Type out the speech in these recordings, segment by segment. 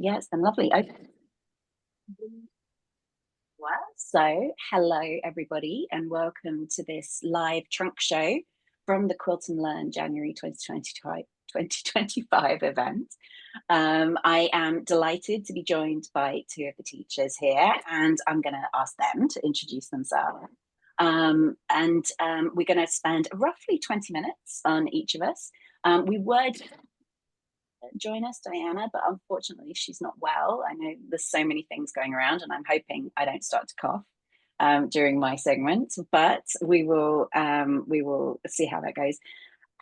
Yes, and lovely. Okay. So, hello everybody, and welcome to this live trunk show from the Quilt and Learn January 2025 event. I am delighted to be joined by two of the teachers here, and I'm going to ask them to introduce themselves. We're going to spend roughly 20 minutes on each of us. We would join us, Diana, but unfortunately she's not well. I know there's so many things going around, and I'm hoping I don't start to cough during my segment, but we will see how that goes.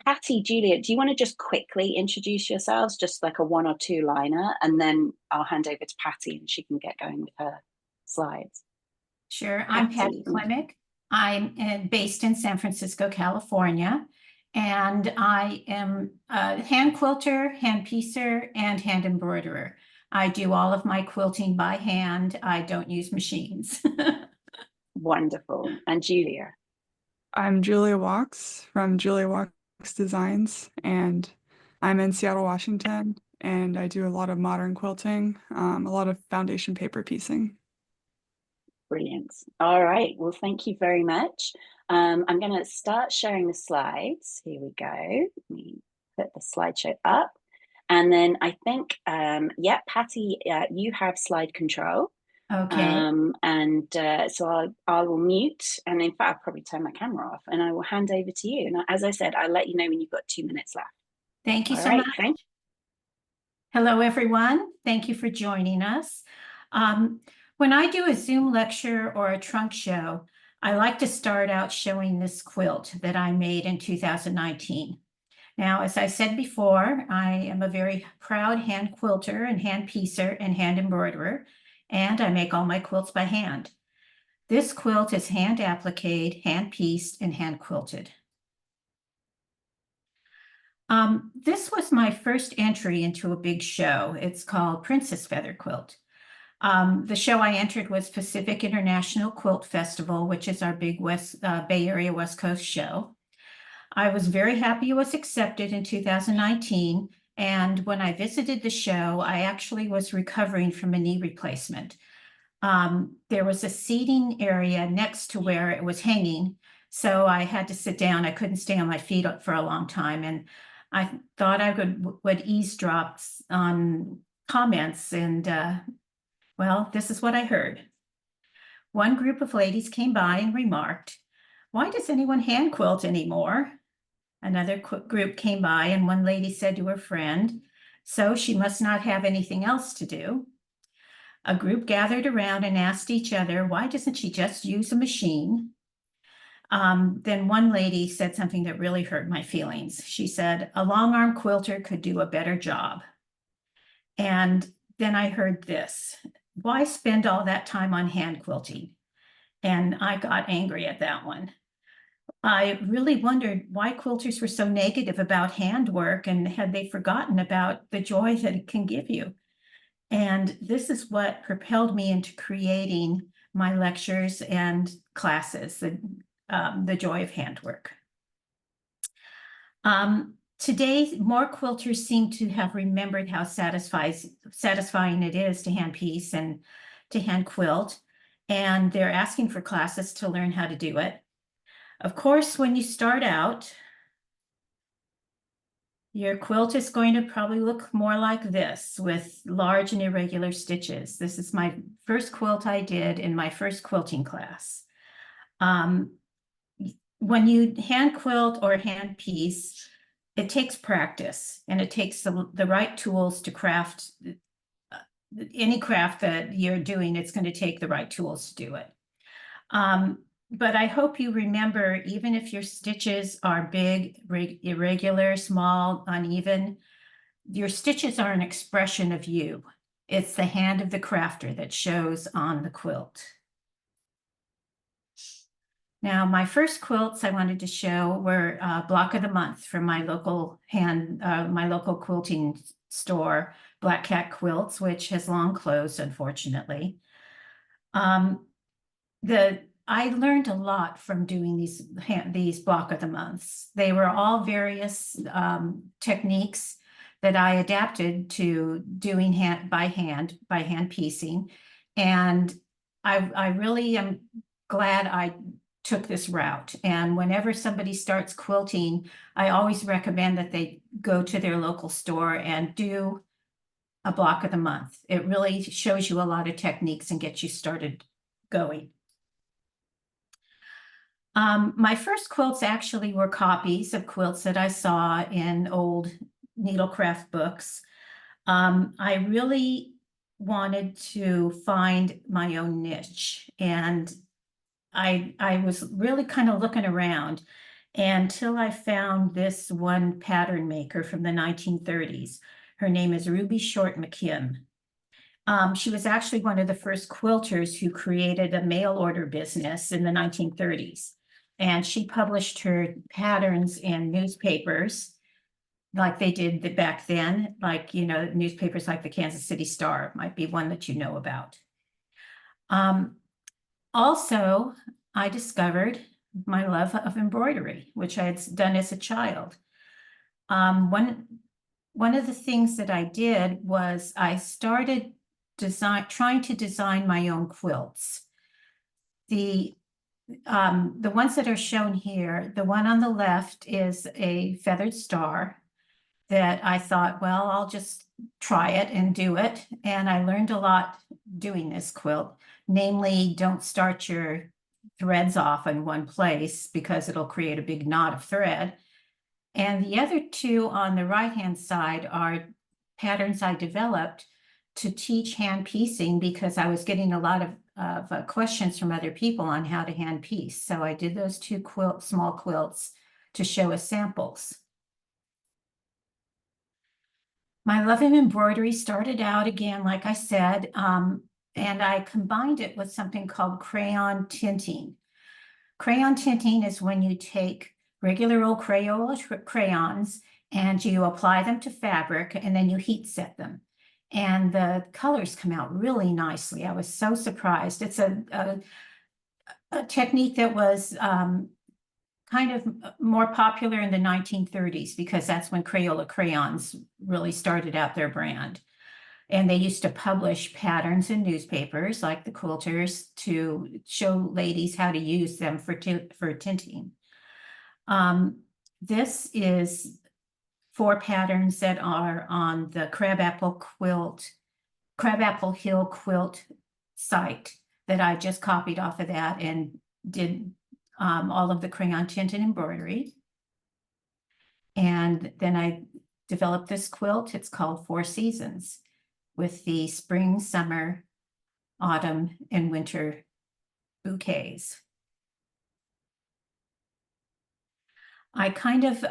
Pattie, Julia, do you want to just quickly introduce yourselves, just like a one or two liner, and then I'll hand over to Pattie and she can get going with her slides. Sure. I'm Pattie Klimek. I'm based in San Francisco, California, and I am a hand quilter, hand piecer, and hand embroiderer. I do all of my quilting by hand. I don't use machines. Wonderful. And Julia? I'm Julia Wachs from Julia Wachs Designs, and I'm in Seattle, Washington, and I do a lot of modern quilting, a lot of foundation paper piecing. Brilliant. All right. Well, thank you very much. I'm going to start sharing the slides. Here we go. Let me put the slideshow up. And then I think, yeah, Pattie, you have slide control. Okay. So I will mute, and in fact, I'll probably turn my camera off, and I will hand over to you. And as I said, I'll let you know when you've got 2 minutes left. Thank you so much. Hello, everyone. Thank you for joining us. When I do a Zoom lecture or a trunk show, I like to start out showing this quilt that I made in 2019. Now, as I said before, I am a very proud hand quilter and hand piecer and hand embroiderer, and I make all my quilts by hand. This quilt is hand appliqued, hand pieced, and hand quilted. This was my first entry into a big show. It's called Princess Feather Quilt. The show I entered was Pacific International Quilt Festival, which is our big Bay Area West Coast show. I was very happy it was accepted in 2019, and when I visited the show, I actually was recovering from a knee replacement. There was a seating area next to where it was hanging, so I had to sit down. I couldn't stay on my feet for a long time, and I thought I would eavesdrop on comments, and well, this is what I heard. One group of ladies came by and remarked, "Why does anyone hand quilt anymore?" Another group came by, and one lady said to her friend, "So she must not have anything else to do." A group gathered around and asked each other, "Why doesn't she just use a machine?" Then one lady said something that really hurt my feelings. She said, "A long arm quilter could do a better job." And then I heard this: "Why spend all that time on hand quilting?" And I got angry at that one. I really wondered why quilters were so negative about handwork, and had they forgotten about the joy that it can give you. And this is what propelled me into creating my lectures and classes, the joy of handwork. Today, more quilters seem to have remembered how satisfying it is to hand piece and to hand quilt, and they're asking for classes to learn how to do it. Of course, when you start out, your quilt is going to probably look more like this, with large and irregular stitches. This is my first quilt I did in my first quilting class. When you hand quilt or hand piece, it takes practice, and it takes the right tools to craft. Any craft that you're doing, it's going to take the right tools to do it. But I hope you remember, even if your stitches are big, irregular, small, uneven, your stitches are an expression of you. It's the hand of the crafter that shows on the quilt. Now, my first quilts I wanted to show were Block of the Month from my local quilting store, Black Cat Quilts, which has long closed, unfortunately. I learned a lot from doing these Block of the Months. They were all various techniques that I adapted to doing by hand piecing. And I really am glad I took this route. And whenever somebody starts quilting, I always recommend that they go to their local store and do a block of the month. It really shows you a lot of techniques and gets you started going. My first quilts actually were copies of quilts that I saw in old needlecraft books. I really wanted to find my own niche, and I was really kind of looking around until I found this one pattern maker from the 1930s. Her name is Ruby Short McKim. She was actually one of the first quilters who created a mail order business in the 1930s. And she published her patterns in newspapers like they did back then, like, you know, newspapers like the Kansas City Star might be one that you know about. Also, I discovered my love of embroidery, which I had done as a child. One of the things that I did was I started trying to design my own quilts. The ones that are shown here, the one on the left is a feathered star that I thought, well, I'll just try it and do it. And I learned a lot doing this quilt, namely, don't start your threads off in one place because it'll create a big knot of thread. And the other two on the right-hand side are patterns I developed to teach hand piecing because I was getting a lot of questions from other people on how to hand piece. So I did those two small quilts to show as samples. My love of embroidery started out again, like I said, and I combined it with something called crayon tinting. Crayon tinting is when you take regular old Crayola crayons and you apply them to fabric and then you heat set them. And the colors come out really nicely. I was so surprised. It's a technique that was kind of more popular in the 1930s because that's when Crayola crayons really started out their brand. And they used to publish patterns in newspapers like the Quilters to show ladies how to use them for tinting. This is 4 patterns that are on the Crabapple Hill quilt site that I just copied off of that and did all of the crayon tinted embroidery. And then I developed this quilt. It's called 4 Seasons with the spring, summer, autumn, and winter bouquets. I kind of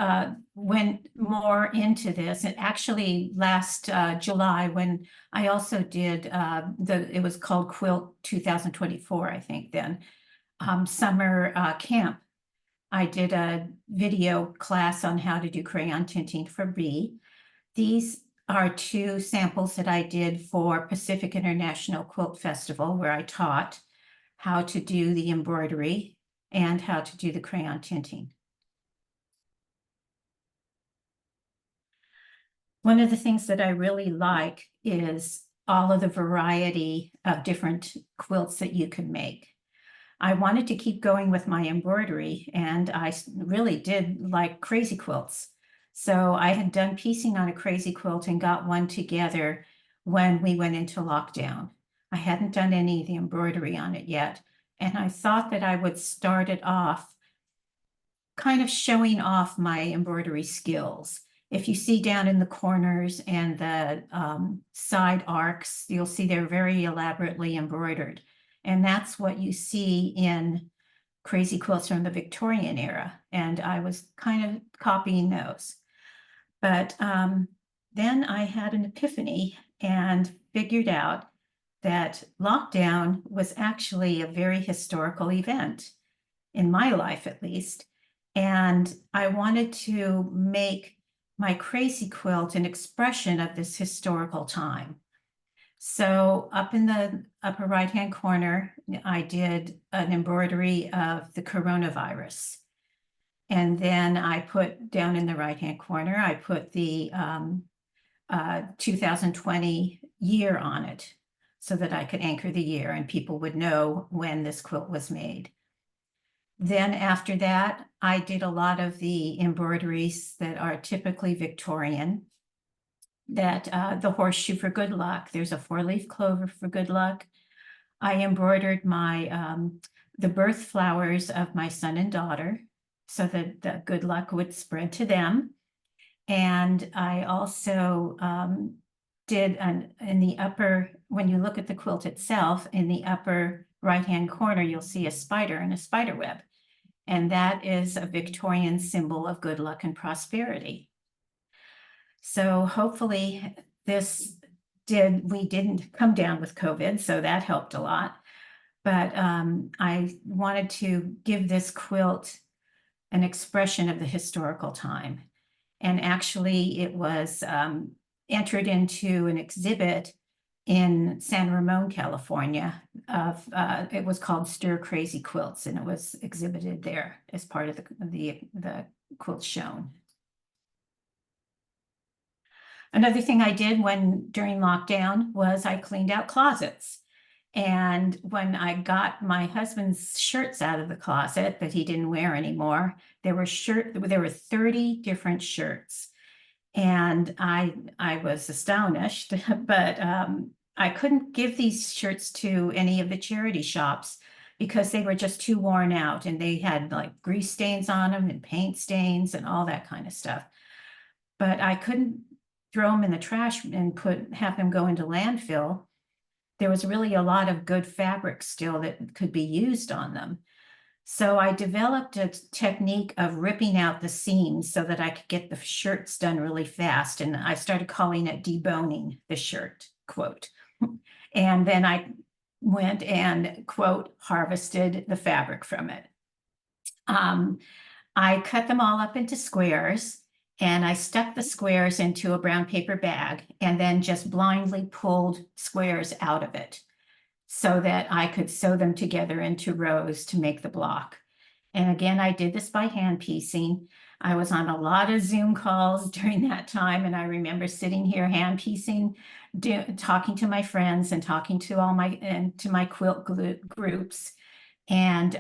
went more into this, and actually last July when I also did it was called Quilt 2024, I think then, summer camp. I did a video class on how to do crayon tinting for B. These are 2 samples that I did for Pacific International Quilt Festival, where I taught how to do the embroidery and how to do the crayon tinting. One of the things that I really like is all of the variety of different quilts that you can make. I wanted to keep going with my embroidery, and I really did like crazy quilts. So I had done piecing on a crazy quilt and got one together when we went into lockdown. I hadn't done any of the embroidery on it yet, and I thought that I would start it off kind of showing off my embroidery skills. If you see down in the corners and the side arcs, you'll see they're very elaborately embroidered. And that's what you see in crazy quilts from the Victorian era. And I was kind of copying those. But then I had an epiphany and figured out that lockdown was actually a very historical event, in my life at least. And I wanted to make my crazy quilt an expression of this historical time. So up in the upper right-hand corner, I did an embroidery of the coronavirus. And then I put down in the right-hand corner, I put the 2020 year on it so that I could anchor the year and people would know when this quilt was made. Then after that, I did a lot of the embroideries that are typically Victorian, that the horseshoe for good luck. There's a 4-leaf clover for good luck. I embroidered the birth flowers of my son and daughter so that the good luck would spread to them. And I also did in the upper, when you look at the quilt itself, in the upper right-hand corner, you'll see a spider and a spider web. And that is a Victorian symbol of good luck and prosperity. So hopefully we didn't come down with COVID, so that helped a lot. But I wanted to give this quilt an expression of the historical time. And actually it was entered into an exhibit in San Ramon, California. It was called Stir Crazy Quilts, and it was exhibited there as part of the quilts shown. Another thing I did during lockdown was I cleaned out closets. And when I got my husband's shirts out of the closet that he didn't wear anymore, there were 30 different shirts. And I was astonished, but I couldn't give these shirts to any of the charity shops because they were just too worn out and they had like grease stains on them and paint stains and all that kind of stuff. But I couldn't throw them in the trash and have them go into landfill. There was really a lot of good fabric still that could be used on them. So I developed a technique of ripping out the seams so that I could get the shirts done really fast. And I started calling it deboning the shirt, quote. And then I went and, quote, harvested the fabric from it. I cut them all up into squares and I stuck the squares into a brown paper bag and then just blindly pulled squares out of it so that I could sew them together into rows to make the block. And again, I did this by hand piecing. I was on a lot of Zoom calls during that time, and I remember sitting here hand piecing, talking to my friends and talking to my quilt groups, and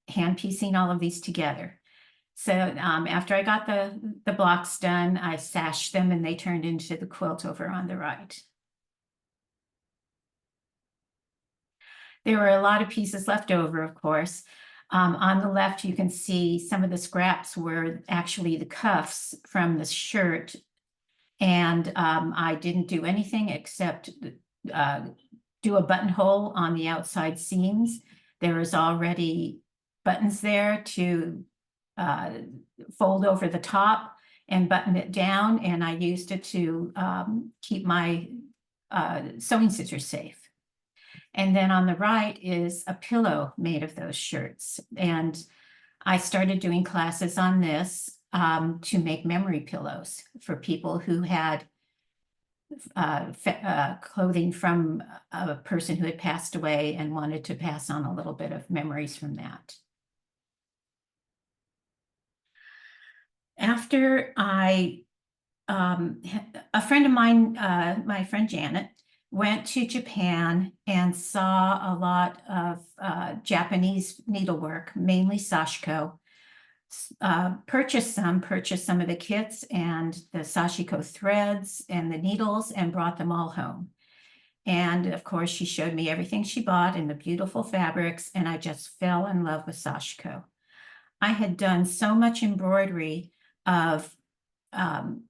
hand piecing all of these together. So after I got the blocks done, I sashed them and they turned into the quilt over on the right. There were a lot of pieces left over, of course. On the left, you can see some of the scraps were actually the cuffs from the shirt. And I didn't do anything except do a buttonhole on the outside seams. There is already buttons there to fold over the top and button it down. And I used it to keep my sewing scissors safe. And then on the right is a pillow made of those shirts. And I started doing classes on this to make memory pillows for people who had clothing from a person who had passed away and wanted to pass on a little bit of memories from that. After a friend of mine, my friend Janet, went to Japan and saw a lot of Japanese needlework, mainly sashiko, purchased some of the kits and the sashiko threads and the needles and brought them all home. And of course, she showed me everything she bought and the beautiful fabrics, and I just fell in love with sashiko. I had done so much embroidery of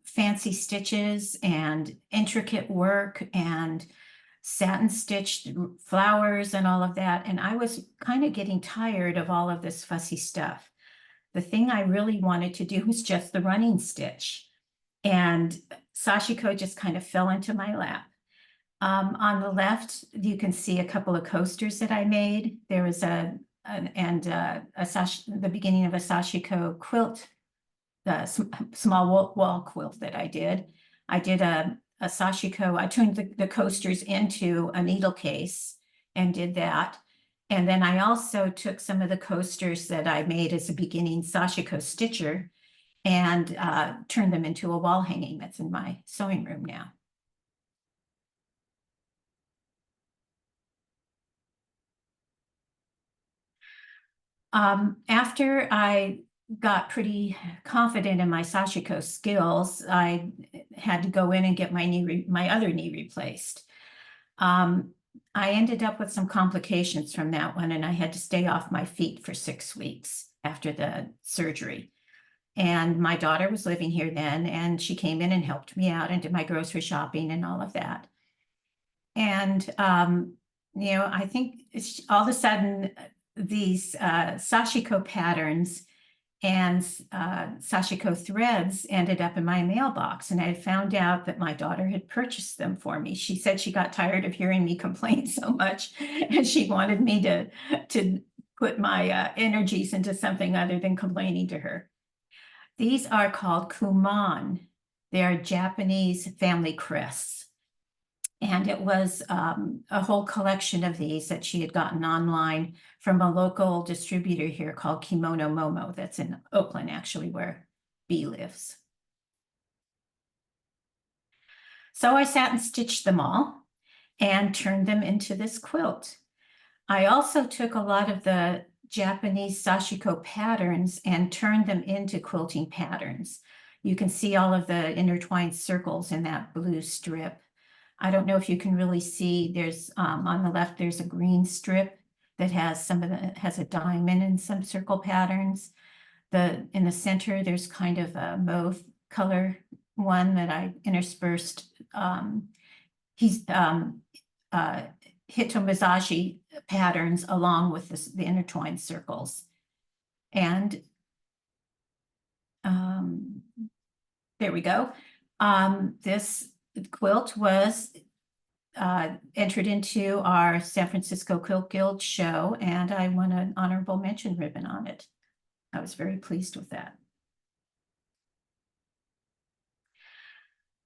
fancy stitches and intricate work and satin stitched flowers and all of that. And I was kind of getting tired of all of this fussy stuff. The thing I really wanted to do was just the running stitch. And sashiko just kind of fell into my lap. On the left, you can see a couple of coasters that I made. There was the beginning of a sashiko quilt, the small wall quilt that I did. I did a sashiko. I turned the coasters into a needle case and did that. And then I also took some of the coasters that I made as a beginning sashiko stitcher and turned them into a wall hanging that's in my sewing room now. After I got pretty confident in my sashiko skills, I had to go in and get my other knee replaced. I ended up with some complications from that one, and I had to stay off my feet for 6 weeks after the surgery. And my daughter was living here then, and she came in and helped me out and did my grocery shopping and all of that. And, I think all of a sudden these sashiko patterns and sashiko threads ended up in my mailbox, and I had found out that my daughter had purchased them for me. She said she got tired of hearing me complain so much, and she wanted me to put my energies into something other than complaining to her. These are called kuman. They are Japanese family crests. And it was a whole collection of these that she had gotten online from a local distributor here called Kimono Momo, that's in Oakland, actually, where Bee lives. So I sat and stitched them all and turned them into this quilt. I also took a lot of the Japanese sashiko patterns and turned them into quilting patterns. You can see all of the intertwined circles in that blue strip. I don't know if you can really see, there's on the left, there's a green strip that has has a diamond and some circle patterns. In the center, there's kind of a mauve color one that I interspersed. He's Hitomizashi patterns along with the intertwined circles. And there we go. This quilt was entered into our San Francisco Quilt Guild show, and I won an honorable mention ribbon on it. I was very pleased with that.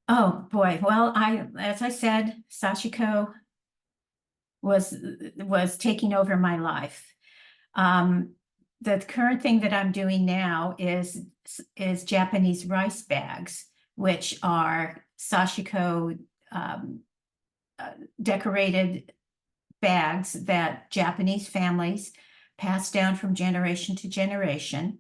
Oh boy, well, as I said, sashiko was taking over my life. The current thing that I'm doing now is Japanese rice bags, which are sashiko decorated bags that Japanese families pass down from generation to generation,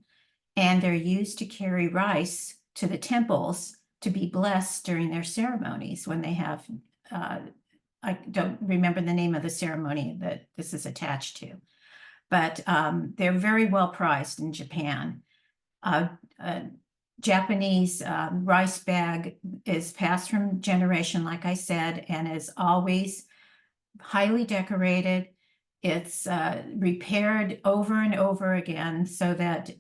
and they're used to carry rice to the temples to be blessed during their ceremonies when they have, I don't remember the name of the ceremony that this is attached to, but they're very well prized in Japan. Japanese rice bag is passed from generation, like I said, and is always highly decorated. It's repaired over and over again, so that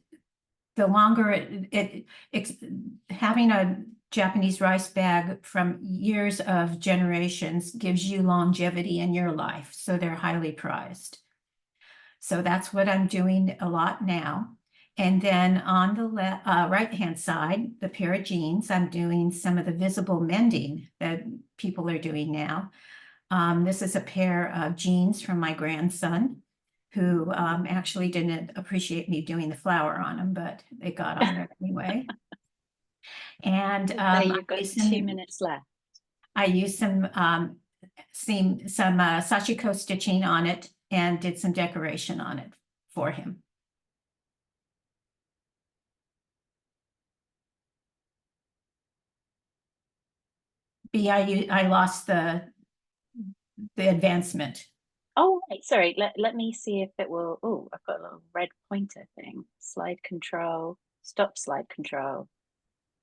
the longer having a Japanese rice bag from years of generations gives you longevity in your life, so they're highly prized. So that's what I'm doing a lot now. And then on the right-hand side, the pair of jeans, I'm doing some of the visible mending that people are doing now. This is a pair of jeans from my grandson, who actually didn't appreciate me doing the flower on them, but they got on there anyway. And you've got 2 minutes left. I used some sashiko stitching on it and did some decoration on it for him. I lost the advancement. Oh, right. Sorry. Let me see if it will. Oh, I've got a little red pointer thing. Slide control. Stop slide control.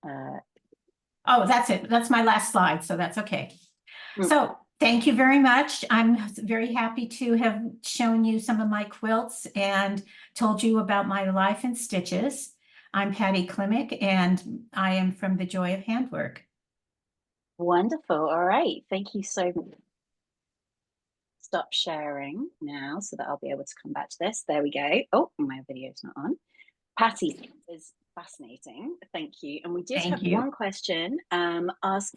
Oh, that's it. That's my last slide, so that's okay. Mm. So thank you very much. I'm very happy to have shown you some of my quilts and told you about my life in stitches. I'm Pattie Klimek, and I am from The Joy of Handwork. Wonderful. All right. Thank you so much. Stop sharing now so that I'll be able to come back to this. There we go. Oh, my video's not on. Pattie is fascinating. Thank you. And we did have one question. Ask,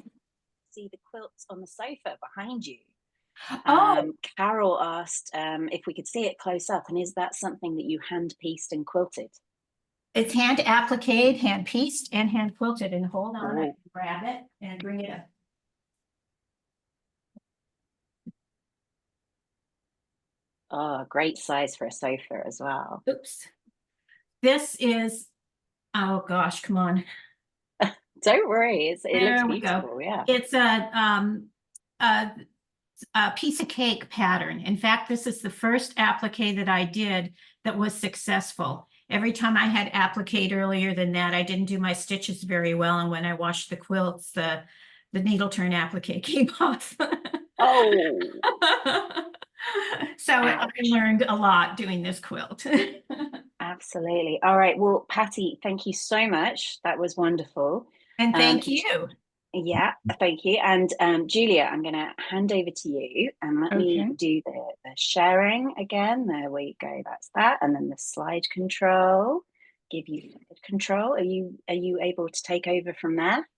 see the quilts on the sofa behind you. Carol asked if we could see it close up, and is that something that you hand pieced and quilted? It's hand appliqued, hand pieced, and hand quilted. And hold on, I Oh. can grab it and bring it up. Oh, great size for a sofa as well. Oops. This is, oh gosh, come on. Don't worry, it looks There we go. beautiful, yeah. It's a, a piece of cake pattern. In fact, this is the first applique that I did that was successful. Every time I had applique earlier than that, I didn't do my stitches very well. And when I washed the quilts, the needle turn applique came off. Oh, So I learned a lot doing this quilt. absolutely. All right. Well, Pattie, thank you so much. That was wonderful. And thank you. Yeah, thank you. And Julia, I'm going to hand over to you and let me Okay. do the sharing again. There we go. That's that. And then the slide control. Give you slide control. Are you able to take over from there?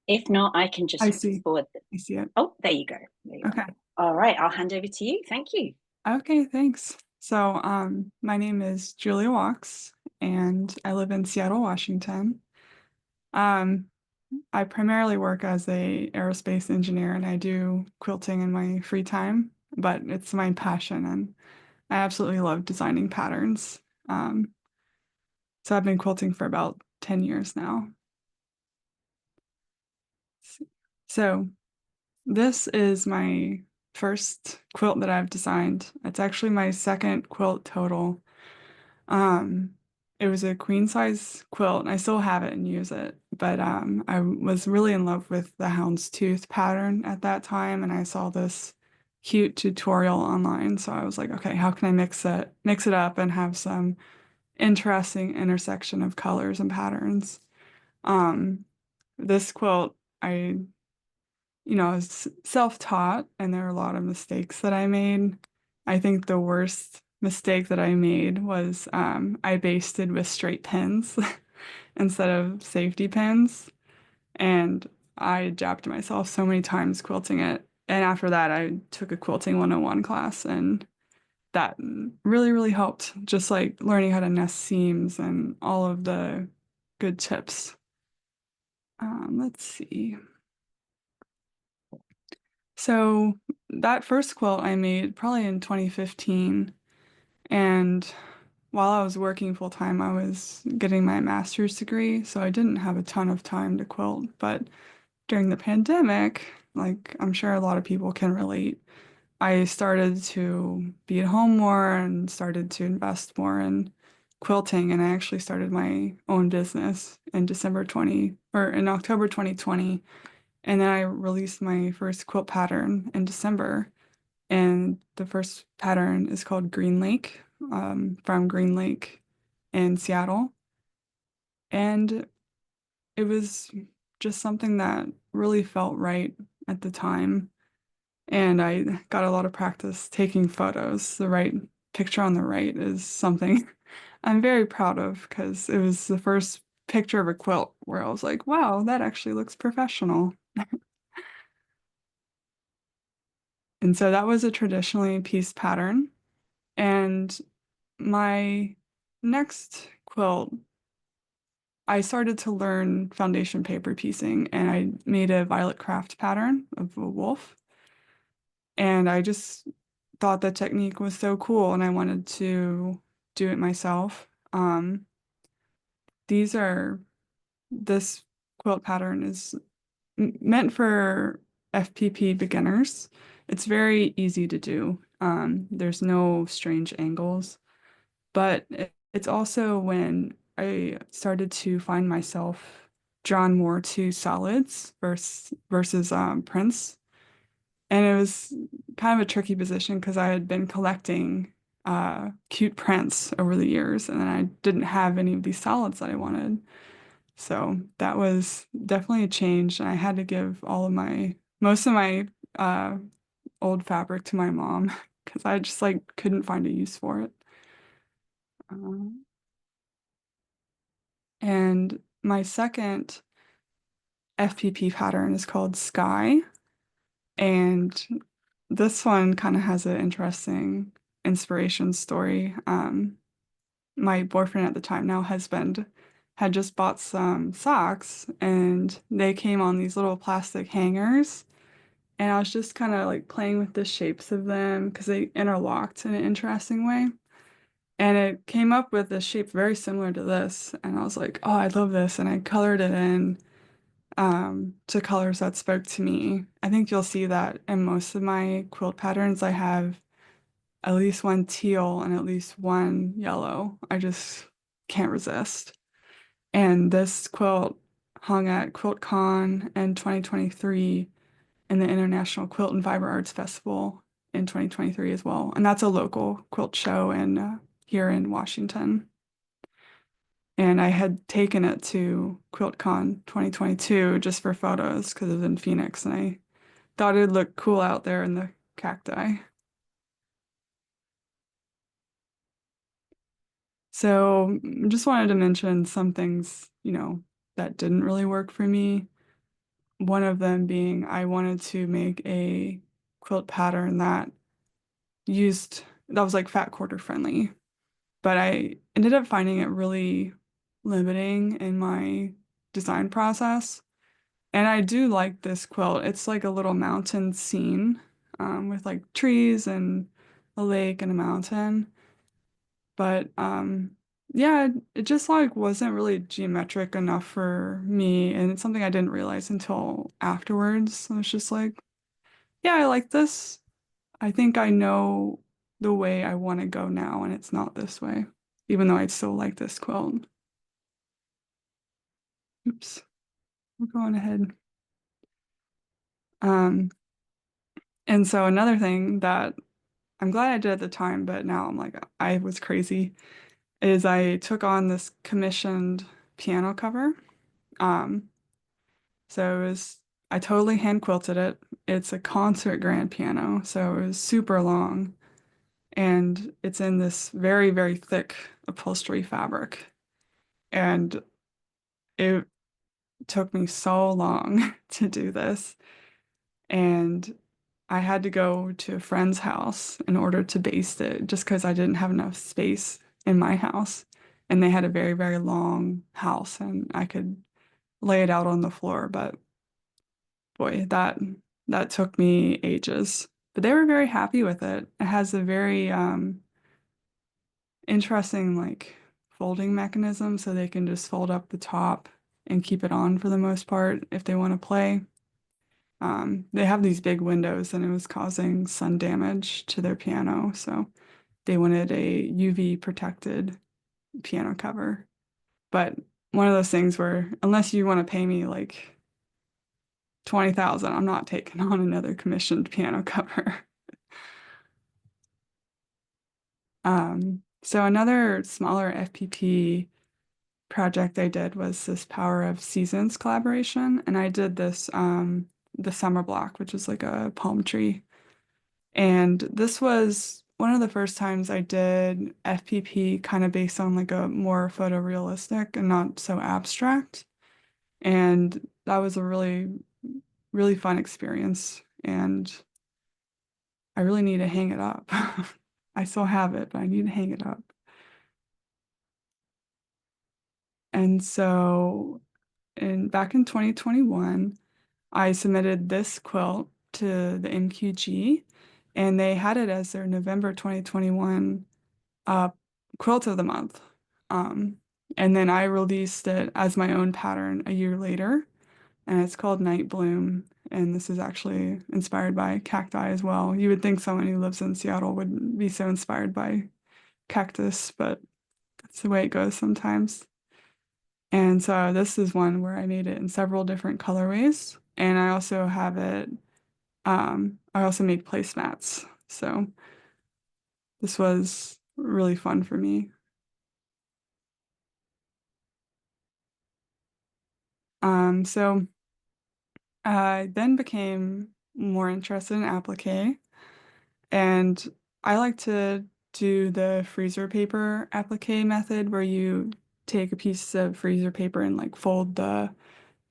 If not, I can I just see. forward. I see it. Oh, there you go. There you Okay. are. All right. I'll hand over to you. Thank you. Okay, thanks. So, my name is Julia Wachs, and I live in Seattle, Washington. Um, I primarily work as a aerospace engineer, and I do quilting in my free time, but it's my passion, and I absolutely love designing patterns. Um, so I've been quilting for about 10 years now. So this is my first quilt that I've designed. It's actually my second quilt total. Um, it was a queen size quilt, and I still have it and use it. But I was really in love with the houndstooth pattern at that time, and I saw this cute tutorial online. So I was like, okay, how can I mix it up and have some interesting intersection of colors and patterns? Um, this quilt, I was self-taught, and there were a lot of mistakes that I made. I think the worst mistake that I made was I basted with straight pins instead of safety pins, and I jabbed myself so many times quilting it. And after that, I took a quilting 101 class, and that really, really helped, just like learning how to nest seams and all of the good tips. Let's see. So that first quilt I made probably in 2015. And while I was working full time, I was getting my master's degree. So I didn't have a ton of time to quilt. But during the pandemic, like I'm sure a lot of people can relate, I started to be at home more and started to invest more in quilting. And I actually started my own business in in October 2020. And then I released my first quilt pattern in December. And the first pattern is called Green Lake, from Green Lake in Seattle. And it was just something that really felt right at the time. And I got a lot of practice taking photos. The right picture on the right is something I'm very proud of, because it was the first picture of a quilt where I was like, wow, that actually looks professional. And so that was a traditionally pieced pattern. And my next quilt, I started to learn foundation paper piecing, and I made a violet craft pattern of a wolf. And I just thought the technique was so cool, and I wanted to do it myself. These are, this quilt pattern is meant for FPP beginners. It's very easy to do. There's no strange angles. But it's also when I started to find myself drawn more to solids versus prints. And it was kind of a tricky position because I had been collecting cute prints over the years, and then I didn't have any of these solids that I wanted. So that was definitely a change. And I had to give most of my uh, old fabric to my mom because I just like couldn't find a use for it. Um, And my second FPP pattern is called Sky. And this one kind of has an interesting inspiration story. my boyfriend at the time, now husband, had just bought some socks and they came on these little plastic hangers. And I was just kind of like playing with the shapes of them because they interlocked in an interesting way. And it came up with a shape very similar to this. And I was like, oh, I love this. And I colored it in to colors that spoke to me. I think you'll see that in most of my quilt patterns, I have at least one teal and at least one yellow. I just can't resist. And this quilt hung at QuiltCon in 2023 and the International Quilt and Fiber Arts Festival in 2023 as well. And that's a local quilt show in here in Washington. And I had taken it to QuiltCon 2022 just for photos because it was in Phoenix and I thought it'd look cool out there in the cacti. So just wanted to mention some things, that didn't really work for me. One of them being I wanted to make a quilt pattern that was like fat quarter friendly, but I ended up finding it really limiting in my design process. And I do like this quilt. It's like a little mountain scene with like trees and a lake and a mountain. But yeah, it just like wasn't really geometric enough for me. And it's something I didn't realize until afterwards. I was just like, yeah, I like this. I think I know the way I want to go now, and it's not this way, even though I still like this quilt. Oops, we're going ahead. Um, and so another thing that I'm glad I did at the time, but now I'm like, I was crazy, is I took on this commissioned piano cover. Um, so I totally hand quilted it. It's a concert grand piano, so it was super long. And it's in this very, very thick upholstery fabric. And it took me so long to do this. And I had to go to a friend's house in order to baste it just because I didn't have enough space in my house. And they had a very, very long house and I could lay it out on the floor. But boy, that took me ages. But they were very happy with it. It has a very interesting like folding mechanism so they can just fold up the top and keep it on for the most part if they want to play. They have these big windows and it was causing sun damage to their piano, so they wanted a UV protected piano cover. But one of those things where unless you want to pay me like 20,000, I'm not taking on another commissioned piano cover. So another smaller FPP project I did was this Power of Seasons collaboration, and I did this the summer block, which is like a palm tree. And this was one of the first times I did FPP kind of based on like a more photorealistic and not so abstract. And that was a really, really fun experience. And I really need to hang it up. I still have it, but I need to hang it up. And so back in 2021, I submitted this quilt to the MQG, and they had it as their November 2021 uh, quilt of the month. Um, and then I released it as my own pattern a year later, and it's called Night Bloom. And this is actually inspired by cacti as well. You would think someone who lives in Seattle would be so inspired by cactus, but that's the way it goes sometimes. And so this is one where I made it in several different colorways. And I also have it, I also made placemats. So this was really fun for me. So I then became more interested in applique. And I like to do the freezer paper applique method where you take a piece of freezer paper and like fold the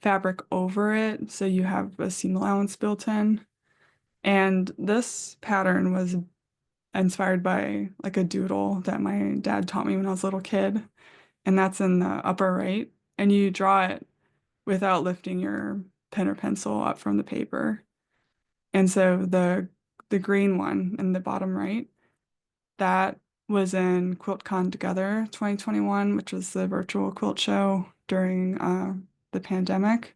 fabric over it so you have a seam allowance built in. And this pattern was inspired by like a doodle that my dad taught me when I was a little kid. And that's in the upper right. And you draw it without lifting your pen or pencil up from the paper. And so the green one in the bottom right, that was in QuiltCon Together 2021, which was the virtual quilt show during the pandemic.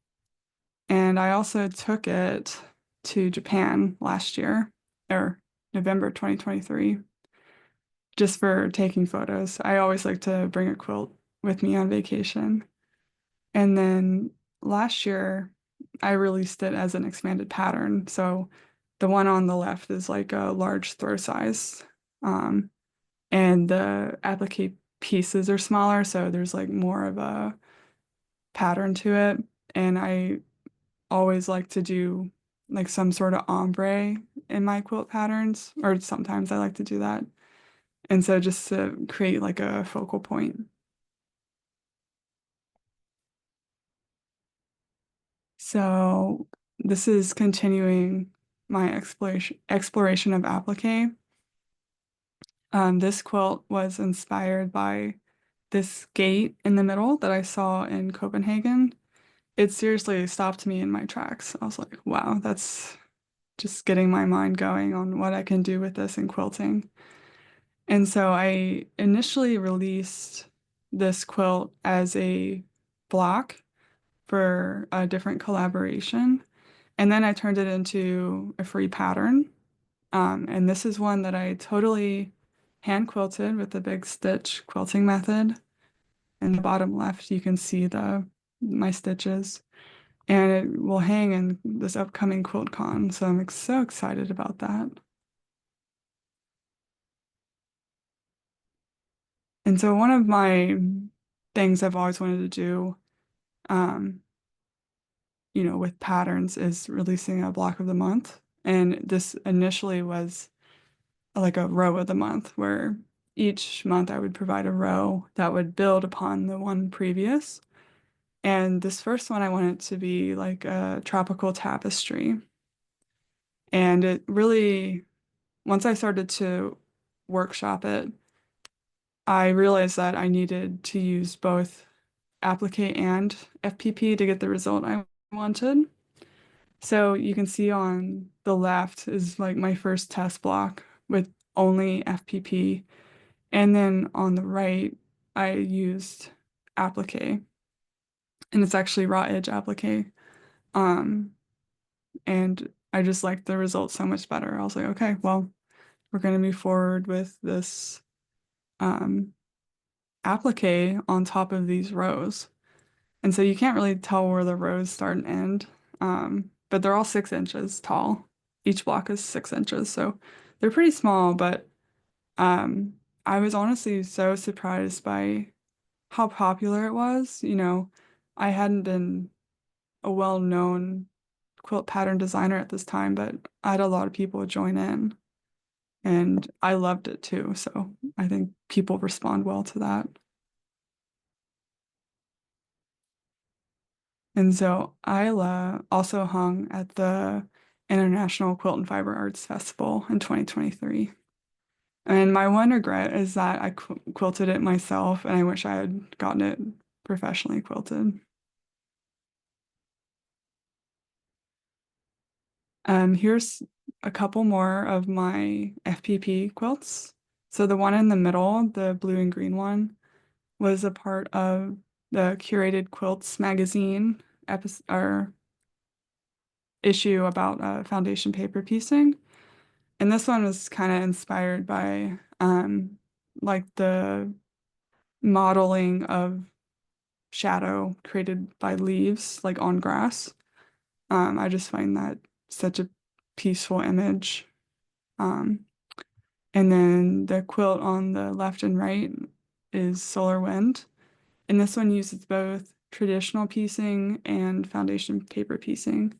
And I also took it to Japan last year, or November 2023, just for taking photos. I always like to bring a quilt with me on vacation. And then last year, I released it as an expanded pattern. So the one on the left is like a large throw size. And the applique pieces are smaller, so there's like more of a pattern to it. And I always like to do like some sort of ombre in my quilt patterns, or sometimes I like to do that. And so just to create like a focal point. So this is continuing my exploration of applique. This quilt was inspired by this gate in the middle that I saw in Copenhagen. It seriously stopped me in my tracks. I was like, wow, that's just getting my mind going on what I can do with this in quilting. And so I initially released this quilt as a block for a different collaboration. And then I turned it into a free pattern. And this is one that I totally hand quilted with the big stitch quilting method. In the bottom left, you can see my stitches. And it will hang in this upcoming QuiltCon. So I'm so excited about that. And so one of my things I've always wanted to do, um, with patterns is releasing a block of the month. And this initially was like a row of the month where each month I would provide a row that would build upon the one previous. And this first one, I wanted to be like a tropical tapestry. And it really, once I started to workshop it, I realized that I needed to use both applique and FPP to get the result I wanted. So you can see on the left is like my first test block with only FPP. And then on the right, I used applique. And it's actually raw edge applique. Um, and I just liked the results so much better. I was like, okay, well, we're going to move forward with this um, applique on top of these rows. And so you can't really tell where the rows start and end, but they're all 6 inches tall. Each block is 6 inches, so they're pretty small, but I was honestly so surprised by how popular it was. I hadn't been a well-known quilt pattern designer at this time, but I had a lot of people join in, and I loved it too. So I think people respond well to that. And so Isla also hung at the International Quilt and Fiber Arts Festival in 2023. And my one regret is that I quilted it myself, and I wish I had gotten it professionally quilted. Here's a couple more of my FPP quilts. So the one in the middle, the blue and green one, was a part of the Curated Quilts magazine episode or issue about foundation paper piecing. And this one was kind of inspired by like the modeling of shadow created by leaves, like on grass. I just find that such a peaceful image. Um, and then the quilt on the left and right is Solar Wind. And this one uses both traditional piecing and foundation paper piecing.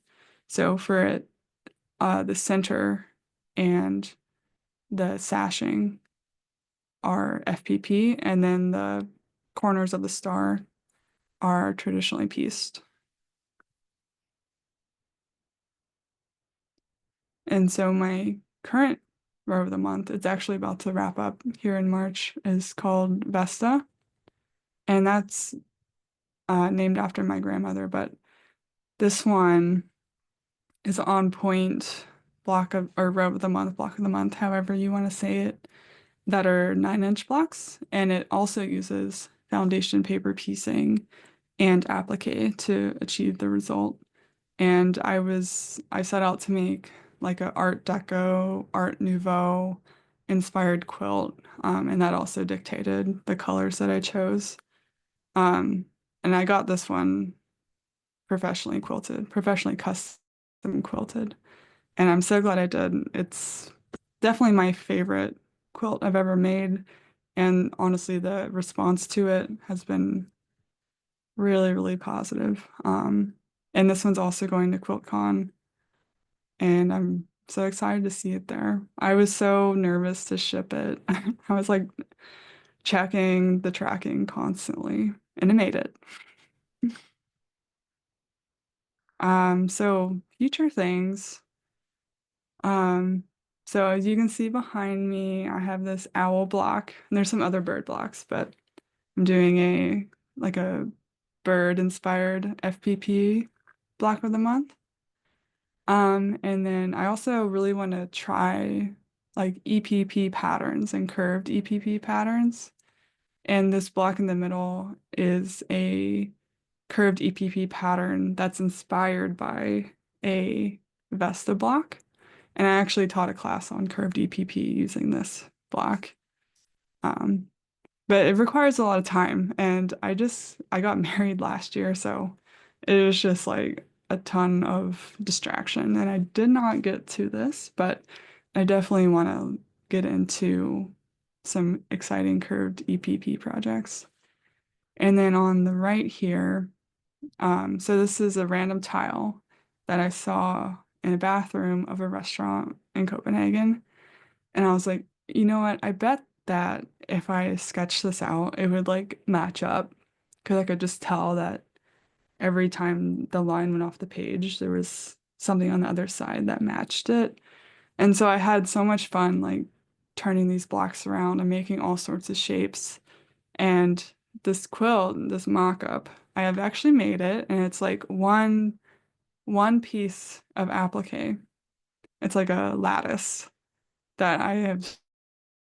So for it, the center and the sashing are FPP, and then the corners of the star are traditionally pieced. And so my current row of the month. It's actually about to wrap up here in March, is called Vesta. And that's named after my grandmother, but this one is on point block of, or row of the month, block of the month, however you want to say it, that are 9-inch blocks. And it also uses foundation paper piecing and applique to achieve the result. And I set out to make like a Art Deco, Art Nouveau inspired quilt. And that also dictated the colors that I chose. And I got this one professionally quilted, professionally custom quilted. And I'm so glad I did. It's definitely my favorite quilt I've ever made. And honestly, the response to it has been really, really positive. And this one's also going to QuiltCon, and I'm so excited to see it there. I was so nervous to ship it. I was like checking the tracking constantly, and it made it. So future things. Um, so as you can see behind me, I have this owl block, and there's some other bird blocks, but I'm doing a bird inspired FPP block of the month. And then I also really want to try like EPP patterns and curved EPP patterns. And this block in the middle is a curved EPP pattern that's inspired by a Vesta block. And I actually taught a class on curved EPP using this block. Um, but it requires a lot of time. And I got married last year, so it was just like a ton of distraction. And I did not get to this, but I definitely want to get into some exciting curved EPP projects. And then on the right here, so this is a random tile that I saw in a bathroom of a restaurant in Copenhagen. And I was like, you know what? I bet that if I sketched this out, it would like match up because I could just tell that every time the line went off the page, there was something on the other side that matched it. And so I had so much fun like turning these blocks around and making all sorts of shapes. And this quilt, this mock-up, I have actually made it, and it's like one piece of applique. It's like a lattice that I have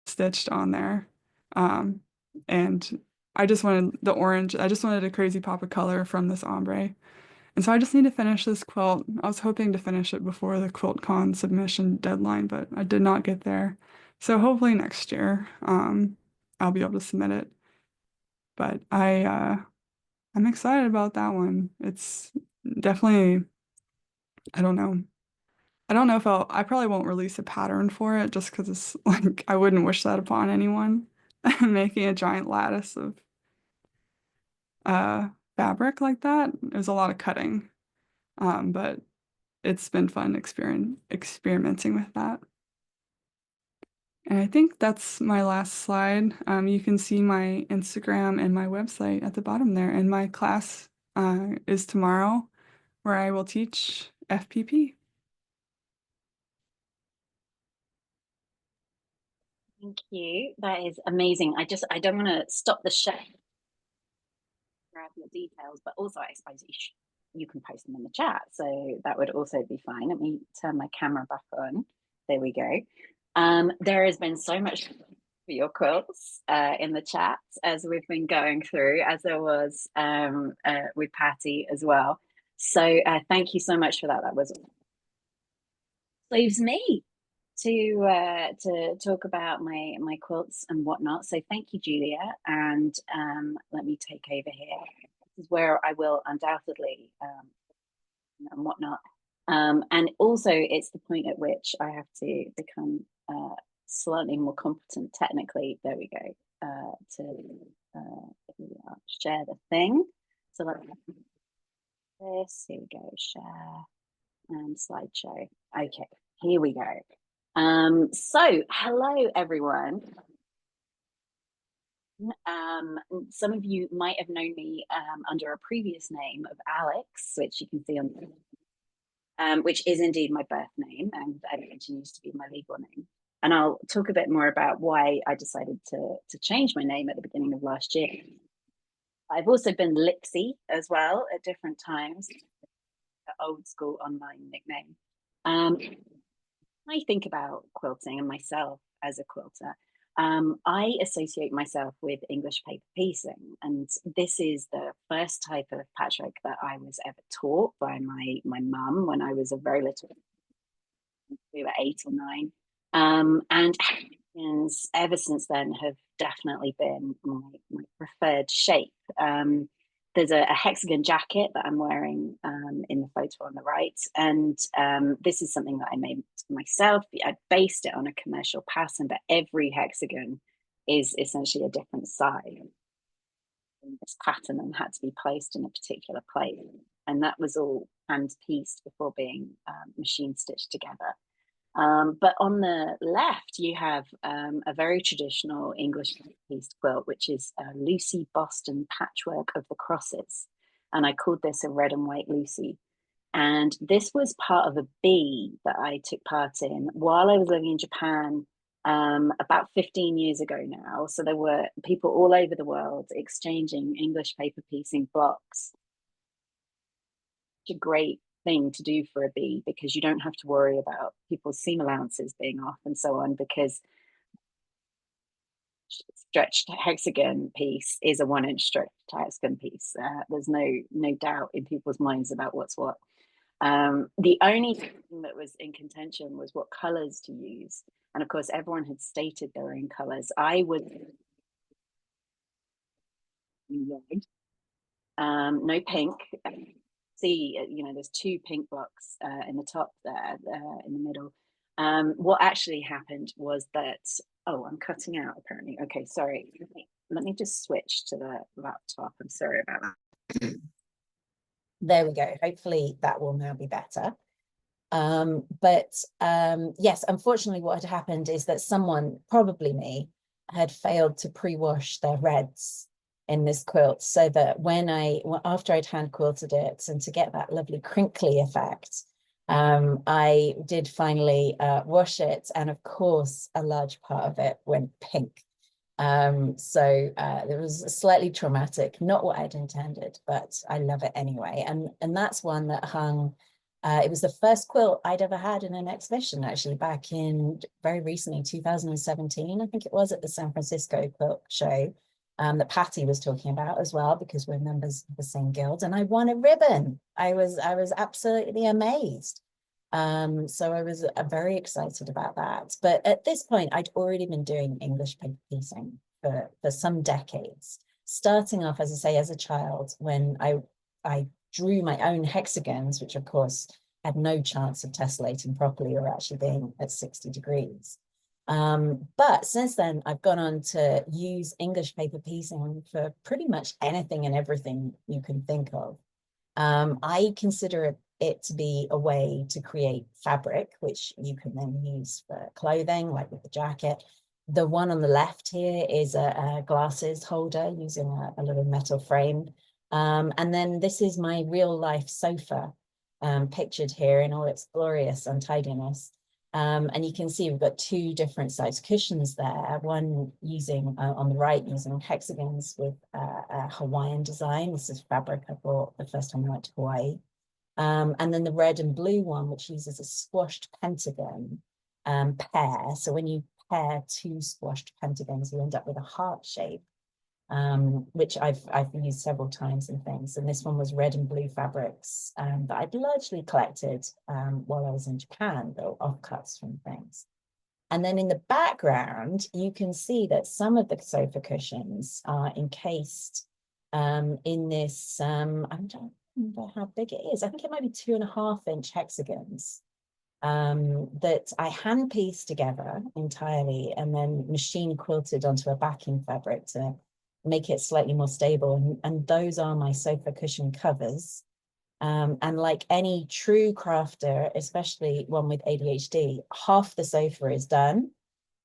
stitched on there. Um, and I just wanted the orange, I just wanted a crazy pop of color from this ombre. And so I just need to finish this quilt. I was hoping to finish it before the QuiltCon submission deadline, but I did not get there. So hopefully next year, I'll be able to submit it. But I'm excited about that one. It's definitely, I don't know. I don't know if I probably won't release a pattern for it just because it's like, I wouldn't wish that upon anyone. Making a giant lattice of fabric like that. It was a lot of cutting. But it's been fun experimenting with that. And I think that's my last slide. You can see my Instagram and my website at the bottom there. And my class is tomorrow, where I will teach FPP. Thank you. That is amazing. I don't want to stop the show, grab your details, but also I suppose you can post them in the chat, so that would also be fine. Let me turn my camera back on. There we go. There has been so much for your quilts in the chat as we've been going through, as there was with Pattie as well. So thank you so much for that. That was leaves me to talk about my quilts and whatnot. So thank you, Julia, and let me take over here. This is where I will undoubtedly and whatnot. And also, it's the point at which I have to become slightly more competent technically. There we go. Share the thing. So like this. Here we go. Share and slideshow. Okay, here we go. So hello everyone. Some of you might have known me under a previous name of Alex, which you can see on which is indeed my birth name, and it continues to be my legal name. And I'll talk a bit more about why I decided to change my name at the beginning of last year. I've also been Lipsy as well at different times, an old school online nickname. I think about quilting and myself as a quilter. I associate myself with English paper piecing, and this is the first type of patchwork that I was ever taught by my mum when I was a very little. We were 8 or 9, and ever since then have definitely been my preferred shape. There's a hexagon jacket that I'm wearing in the photo on the right, and this is something that I made myself. I based it on a commercial pattern, but every hexagon is essentially a different size in this pattern and had to be placed in a particular place. And that was all hand pieced before being machine stitched together. But on the left, you have a very traditional English pieced quilt, which is a Lucy Boston patchwork of the crosses. And I called this a red and white Lucy. And this was part of a bee that I took part in while I was living in Japan about 15 years ago now. So there were people all over the world exchanging English paper piecing blocks. It's a great thing to do for a bee because you don't have to worry about people's seam allowances being off and so on, because stretched hexagon piece is a 1-inch stretched hexagon piece. There's no doubt in people's minds about what's what. The only thing that was in contention was what colors to use, and of course everyone had stated their own colors. I would red, no pink. See, there's 2 pink blocks in the top there, in the middle. What actually happened was that, oh, I'm cutting out apparently. Okay, sorry. Let me just switch to the laptop. I'm sorry about that. There we go. Hopefully that will now be better. Yes, unfortunately what had happened is that someone, probably me, had failed to pre-wash their reds in this quilt, so that after I'd hand quilted it and to get that lovely crinkly effect, I did finally wash it, and of course a large part of it went pink. So it was slightly traumatic, not what I'd intended, but I love it anyway. And that's one that hung, it was the first quilt I'd ever had in an exhibition, actually, back in very recently, 2017, I think it was, at the San Francisco Quilt Show, that Pattie was talking about as well, because we're members of the same guild, and I won a ribbon. I was absolutely amazed. So I was very excited about that. But at this point, I'd already been doing English paper piecing for some decades, starting off, as I say, as a child, when I drew my own hexagons, which of course had no chance of tessellating properly or actually being at 60 degrees. But since then, I've gone on to use English paper piecing for pretty much anything and everything you can think of. I consider it to be a way to create fabric, which you can then use for clothing, like with the jacket. The one on the left here is a glasses holder using a little metal frame. And then this is my real life sofa, pictured here in all its glorious untidiness. And you can see we've got 2 different size cushions there, one using, on the right, using hexagons with a Hawaiian design. This is fabric I bought the first time I went to Hawaii. And then the red and blue one, which uses a squashed pentagon pair. So when you pair 2 squashed pentagons, you end up with a heart shape, which I've used several times in things. And this one was red and blue fabrics that I'd largely collected while I was in Japan, though offcuts from things. And then in the background, you can see that some of the sofa cushions are encased in this, I don't remember how big it is. I think it might be 2.5-inch hexagons that I hand pieced together entirely and then machine quilted onto a backing fabric to make it slightly more stable. And those are my sofa cushion covers. And like any true crafter, especially one with ADHD, half the sofa is done,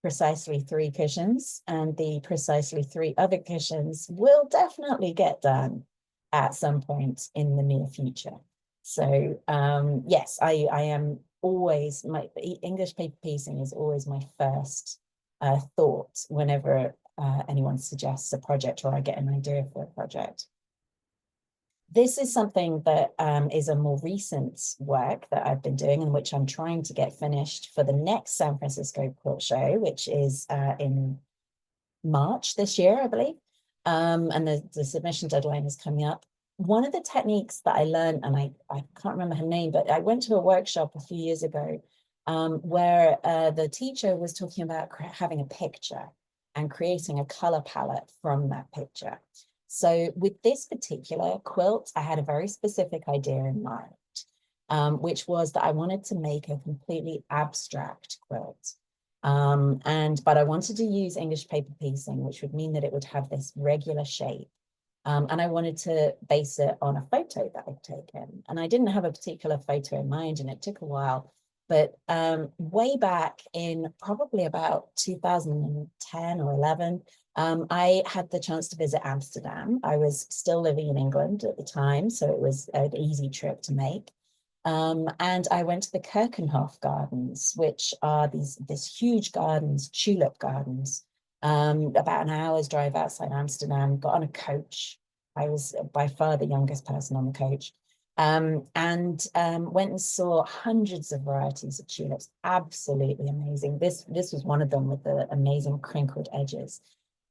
precisely 3 cushions, and the precisely 3 other cushions will definitely get done at some point in the near future. So yes, I am always, my English paper piecing is always my first thought whenever anyone suggests a project or I get an idea for a project. This is something that is a more recent work that I've been doing, and which I'm trying to get finished for the next San Francisco Quilt Show, which is in March this year, I believe. And the submission deadline is coming up. One of the techniques that I learned, and I can't remember her name, but I went to a workshop a few years ago where the teacher was talking about having a picture and creating a color palette from that picture. So with this particular quilt, I had a very specific idea in mind, which was that I wanted to make a completely abstract quilt. But I wanted to use English paper piecing, which would mean that it would have this regular shape. And I wanted to base it on a photo that I'd taken. And I didn't have a particular photo in mind, and it took a while. But way back in probably about 2010 or 11, I had the chance to visit Amsterdam. I was still living in England at the time, so it was an easy trip to make. And I went to the Keukenhof Gardens, which are these huge gardens, tulip gardens, about an hour's drive outside Amsterdam. Got on a coach. I was by far the youngest person on the coach. Went and saw hundreds of varieties of tulips. Absolutely amazing. This was one of them with the amazing crinkled edges.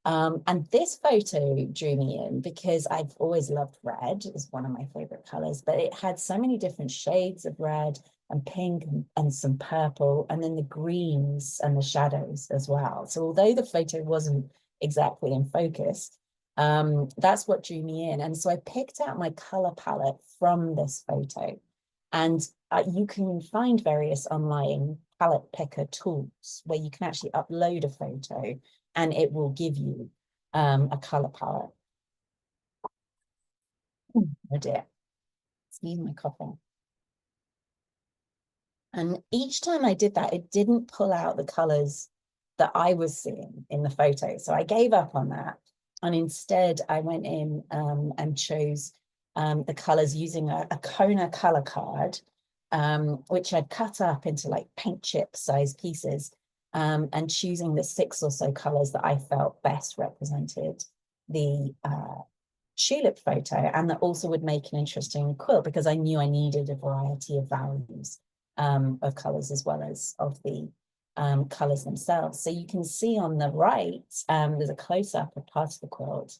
And this photo drew me in because I've always loved red. It's one of my favorite colors, but it had so many different shades of red and pink and some purple, and then the greens and the shadows as well. So although the photo wasn't exactly in focus, that's what drew me in. And so I picked out my color palette from this photo. And you can find various online palette picker tools where you can actually upload a photo and it will give you a color palette. Oh dear, excuse my coughing. And each time I did that, it didn't pull out the colors that I was seeing in the photo. So I gave up on that. And instead I went in and chose the colors using a Kona color card, which I'd cut up into like paint chip size pieces, and choosing the 6 or so colors that I felt best represented the tulip photo, and that also would make an interesting quilt because I knew I needed a variety of values of colors as well as of the colors themselves. So you can see on the right, there's a close-up of part of the quilt.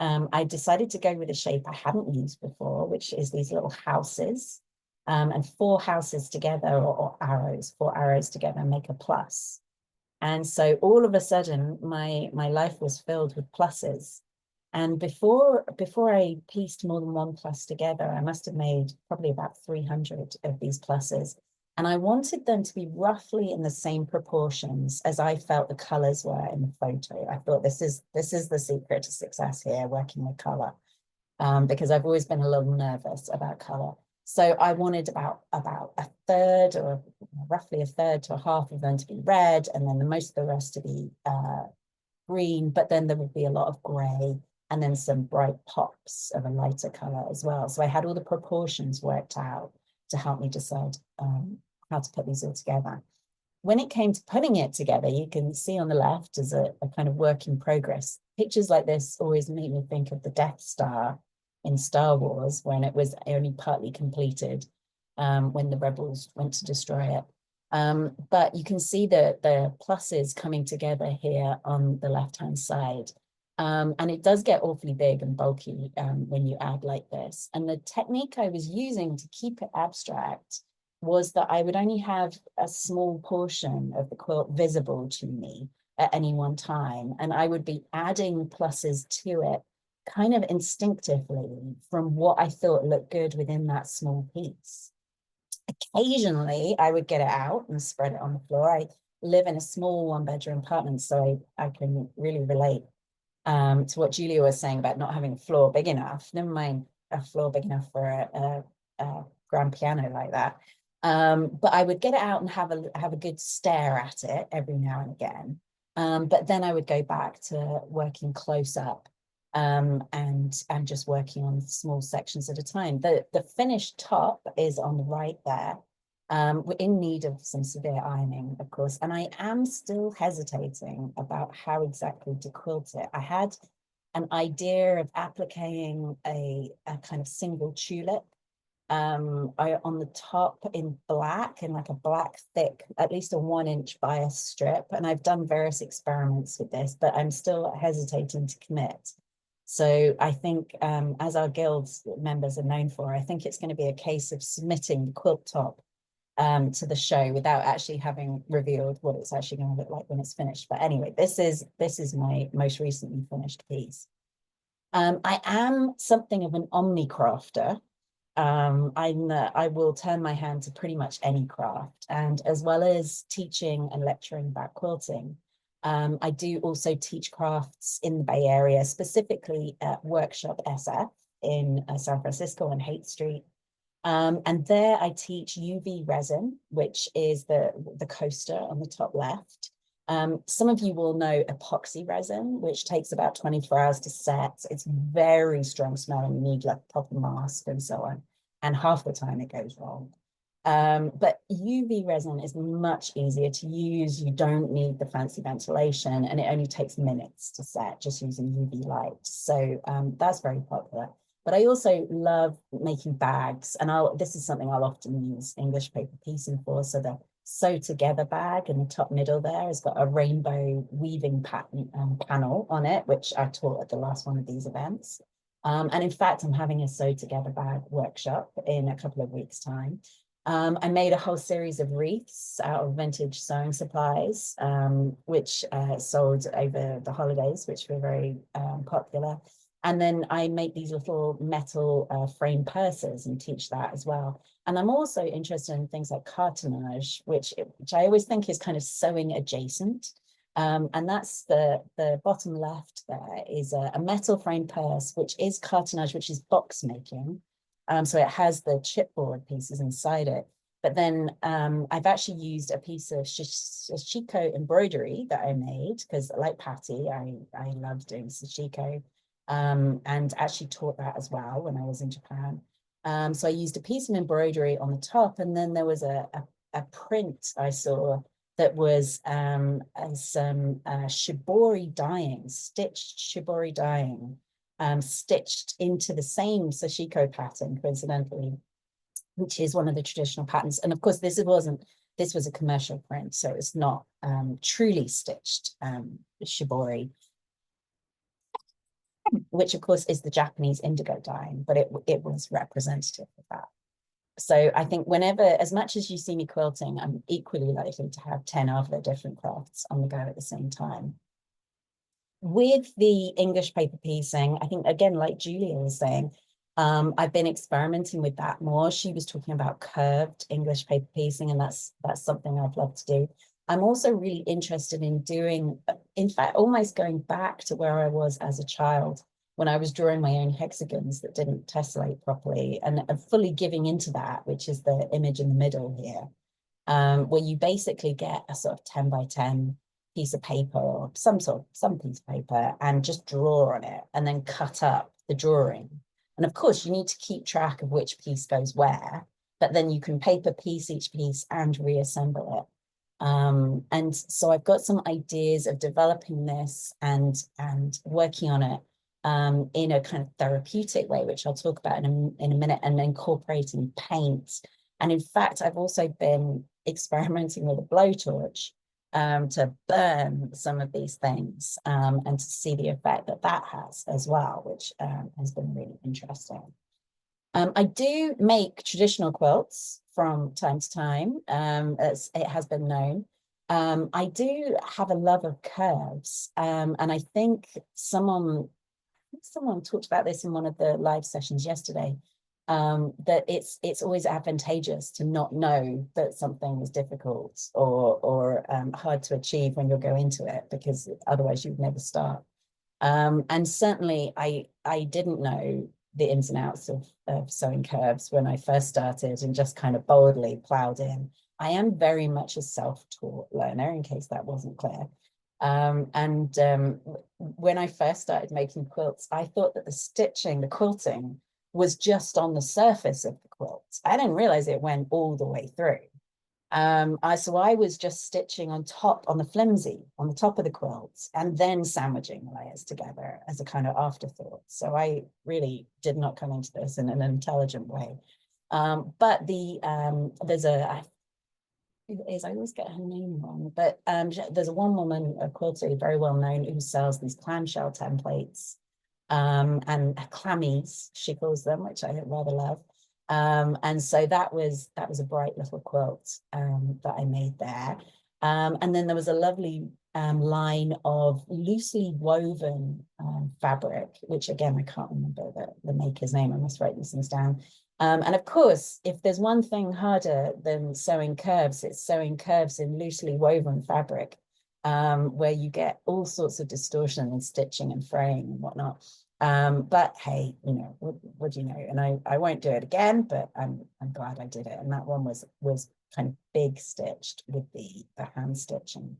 I decided to go with a shape I hadn't used before, which is these little houses, and 4 houses together, or arrows, 4 arrows together make a plus. And so all of a sudden, my life was filled with pluses. And before I pieced more than 1 plus together, I must have made probably about 300 of these pluses. And I wanted them to be roughly in the same proportions as I felt the colors were in the photo. I thought this is the secret to success here, working with color, because I've always been a little nervous about color. So I wanted about a third, or roughly a third to a half of them to be red, and then most of the rest to be green, but then there would be a lot of gray, and then some bright pops of a lighter color as well. So I had all the proportions worked out to help me decide how to put these all together. When it came to putting it together, you can see on the left is a kind of work in progress. Pictures like this always make me think of the Death Star in Star Wars, when it was only partly completed, when the rebels went to destroy it. But you can see the pluses coming together here on the left-hand side. And it does get awfully big and bulky when you add like this. And the technique I was using to keep it abstract was that I would only have a small portion of the quilt visible to me at any one time. And I would be adding pluses to it kind of instinctively from what I thought looked good within that small piece. Occasionally, I would get it out and spread it on the floor. I live in a small 1-bedroom apartment, so I can really relate to what Julia was saying about not having a floor big enough. Never mind a floor big enough for a grand piano like that. But I would get it out and have a good stare at it every now and again. But then I would go back to working close up. And just working on small sections at a time. The finished top is on the right there. We're in need of some severe ironing, of course, and I am still hesitating about how exactly to quilt it. I had an idea of appliquing a kind of single tulip on the top in black, in like a black thick, at least a 1-inch bias strip. And I've done various experiments with this, but I'm still hesitating to commit. So I think, as our guild's members are known for, I think it's going to be a case of submitting the quilt top to the show without actually having revealed what it's actually going to look like when it's finished. But anyway, this is my most recently finished piece. I am something of an omni-crafter. I will turn my hand to pretty much any craft, and as well as teaching and lecturing about quilting, I do also teach crafts in the Bay Area, specifically at Workshop SF in San Francisco on Haight Street. And there I teach UV resin, which is the coaster on the top left. Some of you will know epoxy resin, which takes about 24 hours to set. It's very strong smelling, you need like a proper mask and so on. And half the time it goes wrong. But UV resin is much easier to use. You don't need the fancy ventilation, and it only takes minutes to set just using UV light. So that's very popular. But I also love making bags, and this is something I'll often use English paper piecing for. So the sew together bag in the top middle there has got a rainbow weaving pattern panel on it, which I taught at the last one of these events. And in fact, I'm having a sew together bag workshop in a couple of weeks' time. I made a whole series of wreaths out of vintage sewing supplies, which sold over the holidays, which were very popular. And then I make these little metal frame purses and teach that as well. And I'm also interested in things like cartonnage, which I always think is kind of sewing adjacent. And that's the bottom left there is a metal frame purse, which is cartonnage, which is box making. So it has the chipboard pieces inside it. But then I've actually used a piece of sashiko embroidery that I made, because like Pattie, I love doing sashiko. And actually taught that as well when I was in Japan. So I used a piece of embroidery on the top, and then there was a print I saw that was some shibori dyeing, stitched shibori dyeing, stitched into the same sashiko pattern, coincidentally, which is one of the traditional patterns. And of course, this was a commercial print, so it's not truly stitched shibori, which of course is the Japanese indigo dyeing, but it was representative of that. So I think whenever, as much as you see me quilting, I'm equally likely to have 10 other different crafts on the go at the same time. With the English paper piecing, I think, again, like Julia was saying, I've been experimenting with that more. She was talking about curved English paper piecing, and that's something I'd love to do. I'm also really interested in doing, in fact, almost going back to where I was as a child, when I was drawing my own hexagons that didn't tessellate properly, and fully giving into that, which is the image in the middle here, where you basically get a sort of 10 by 10 piece of paper, or some piece of paper, and just draw on it and then cut up the drawing. And of course, you need to keep track of which piece goes where, but then you can paper piece each piece and reassemble it. And so I've got some ideas of developing this and working on it in a kind of therapeutic way, which I'll talk about in a minute, and incorporating paint. And in fact, I've also been experimenting with a blowtorch to burn some of these things and to see the effect that has as well, which has been really interesting. I do make traditional quilts from time to time, as it has been known. I do have a love of curves, and I think someone talked about this in one of the live sessions yesterday, that it's always advantageous to not know that something is difficult or hard to achieve when you'll go into it, because otherwise you'd never start. And certainly I didn't know the ins and outs of sewing curves when I first started, and just kind of boldly plowed in. I am very much a self-taught learner, in case that wasn't clear. When I first started making quilts, I thought that the quilting was just on the surface of the quilt. I didn't realize it went all the way through. So I was just stitching on the flimsy, on the top of the quilts, and then sandwiching the layers together as a kind of afterthought. So I really did not come into this in an intelligent way. But there's I always get her name wrong, but there's one woman, a quilter, very well known, who sells these clamshell templates, and clammies, she calls them, which I rather love. And so that was a bright little quilt that I made there. And then there was a lovely line of loosely woven fabric, which again, I can't remember the maker's name. I must write these things down. And of course, if there's one thing harder than sewing curves, it's sewing curves in loosely woven fabric, where you get all sorts of distortion and stitching and fraying and whatnot. But hey, you know, what do you know? And I won't do it again, but I'm glad I did it. And that one was kind of big stitched with the hand stitching.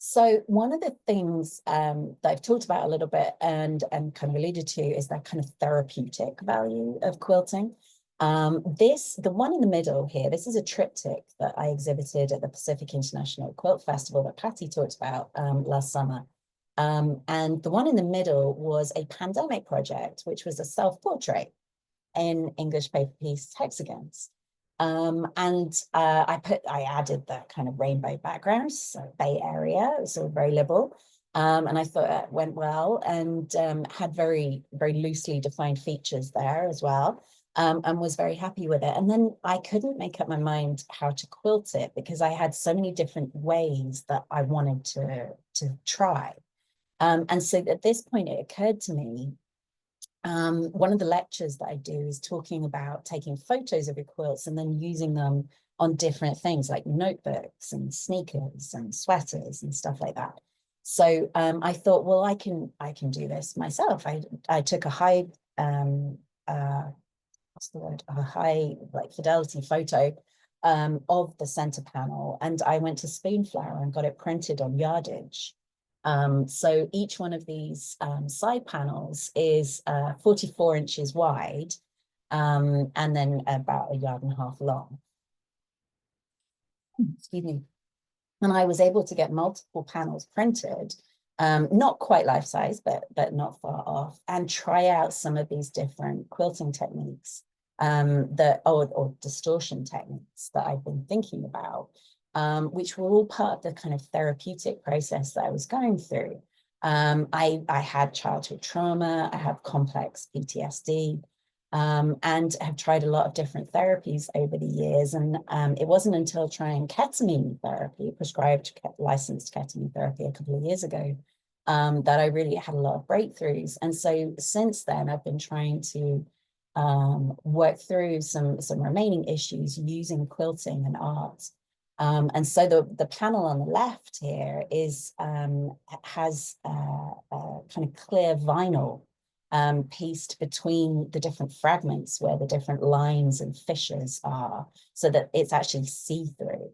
So one of the things that I've talked about a little bit and kind of alluded to is that kind of therapeutic value of quilting. The one in the middle here, this is a triptych that I exhibited at the Pacific International Quilt Festival that Pattie talked about last summer. And the one in the middle was a pandemic project, which was a self-portrait in English paper piece hexagons. I added the kind of rainbow background, so Bay Area, so very liberal. And I thought that went well, and had very, very loosely defined features there as well, and was very happy with it. And then I couldn't make up my mind how to quilt it because I had so many different ways that I wanted to try. And so at this point, it occurred to me, one of the lectures that I do is talking about taking photos of your quilts and then using them on different things like notebooks and sneakers and sweaters and stuff like that. So I thought, well, I can do this myself. I took a high, what's the word? A high like fidelity photo of the center panel, and I went to Spoonflower and got it printed on yardage. So each one of these side panels is 44 inches wide, and then about 1.5 yards long. Excuse me. And I was able to get multiple panels printed, not quite life size, but not far off, and try out some of these different quilting techniques or distortion techniques that I've been thinking about. Which were all part of the kind of therapeutic process that I was going through. I had childhood trauma, I have complex PTSD, and have tried a lot of different therapies over the years. And it wasn't until trying ketamine therapy, prescribed licensed ketamine therapy a couple of years ago, that I really had a lot of breakthroughs. And so since then, I've been trying to work through some remaining issues using quilting and art. And so the panel on the left here has kind of clear vinyl pieced between the different fragments where the different lines and fissures are, so that it's actually see-through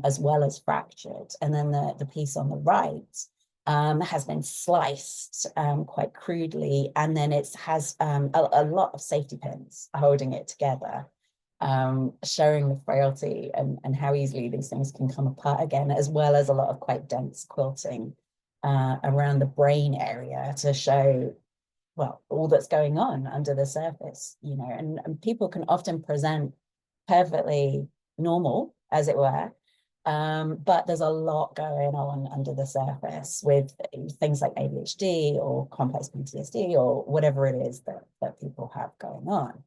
as well as fractured. And then the piece on the right has been sliced quite crudely, and then it has a lot of safety pins holding it together. Showing the frailty and how easily these things can come apart again, as well as a lot of quite dense quilting around the brain area to show, well, all that's going on under the surface, you know, and people can often present perfectly normal, as it were, but there's a lot going on under the surface with things like ADHD or complex PTSD or whatever it is that people have going on.